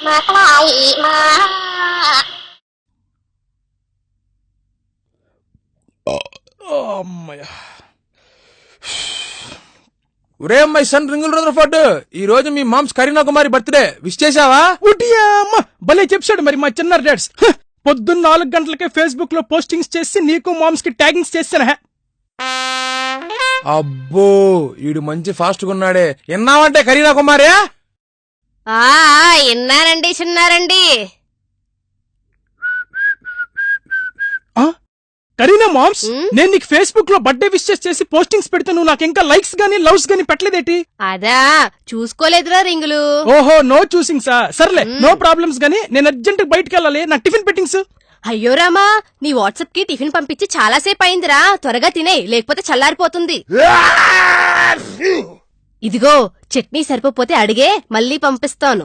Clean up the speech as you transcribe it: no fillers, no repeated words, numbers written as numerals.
มาใกล้มา ఒరే my son రింగుల్ రదర్ఫోర్డ్, ఈ రోజు మీ మామ్స్ కరీనా కుమారి బర్త్డే. విష్ చేసావా? అమ్మ భలే చెప్పాడు మరి మా చిన్న డాడ్స్. పొద్దున్న 4 గంటలకే ఫేస్బుక్ లో పోస్టింగ్స్ చేసి నీకు మామ్స్ కి ట్యాగింగ్స్ చేస్తానా. అబ్బో, ఈడు మంచి ఫాస్ట్ గా ఉన్నాడే. విన్నావంటే కరీనా కుమారి? విన్నారండి చిన్నారండి. కరీనా మామ్స్, నేను నీకు ఫేస్బుక్ లో బర్త్డే విషెస్ చేసి పోస్టింగ్స్ పెడితే నువ్వు నాకు ఇంకా లైక్స్ గానీ లవ్స్ గానీ పెట్టలేదేటి? అదా చూసుకోలేదురా రింగులు. ఓహో, నో చూసింగ్సా? సర్లే, నో ప్రాబ్లమ్స్ గానీ నేను అర్జెంట్ బయటకు వెళ్ళాలి. నాకు టిఫిన్ పెట్టింగ్స్. అయ్యో రామా, నీ వాట్సాప్ కి టిఫిన్ పంపించి చాలాసేపు అయిందిరా. త్వరగా తినే, లేకపోతే చల్లారిపోతుంది. ఇదిగో చట్నీ సరిపోతే అడిగే, మళ్ళీ పంపిస్తాను.